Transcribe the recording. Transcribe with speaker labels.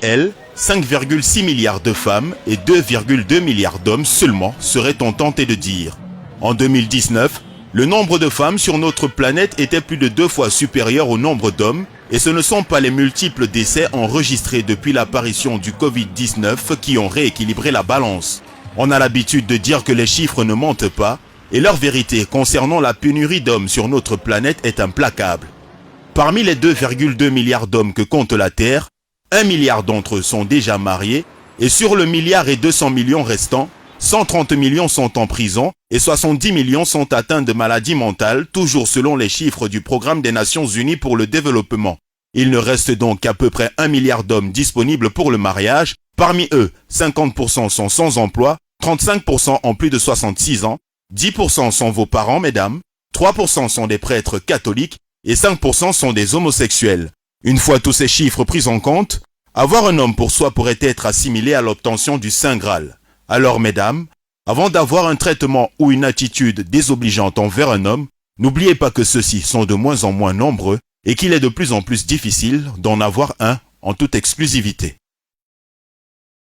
Speaker 1: elles, 5,6 milliards de femmes et 2,2 milliards d'hommes seulement, serait-on tenté de dire. En 2019, le nombre de femmes sur notre planète était plus de 2 fois supérieur au nombre d'hommes, et ce ne sont pas les multiples décès enregistrés depuis l'apparition du Covid-19 qui ont rééquilibré la balance. On a l'habitude de dire que les chiffres ne mentent pas, et leur vérité concernant la pénurie d'hommes sur notre planète est implacable. Parmi les 2,2 milliards d'hommes que compte la Terre, 1 milliard d'entre eux sont déjà mariés, et sur le milliard et 200 millions restants, 130 millions sont en prison et 70 millions sont atteints de maladies mentales, toujours selon les chiffres du Programme des Nations Unies pour le développement. Il ne reste donc qu'à peu près 1 milliard d'hommes disponibles pour le mariage. Parmi eux, 50% sont sans emploi, 35% ont plus de 66 ans, 10% sont vos parents, mesdames, 3% sont des prêtres catholiques et 5% sont des homosexuels. Une fois tous ces chiffres pris en compte, avoir un homme pour soi pourrait être assimilé à l'obtention du Saint Graal. Alors, mesdames, avant d'avoir un traitement ou une attitude désobligeante envers un homme, n'oubliez pas que ceux-ci sont de moins en moins nombreux et qu'il est de plus en plus difficile d'en avoir un en toute exclusivité.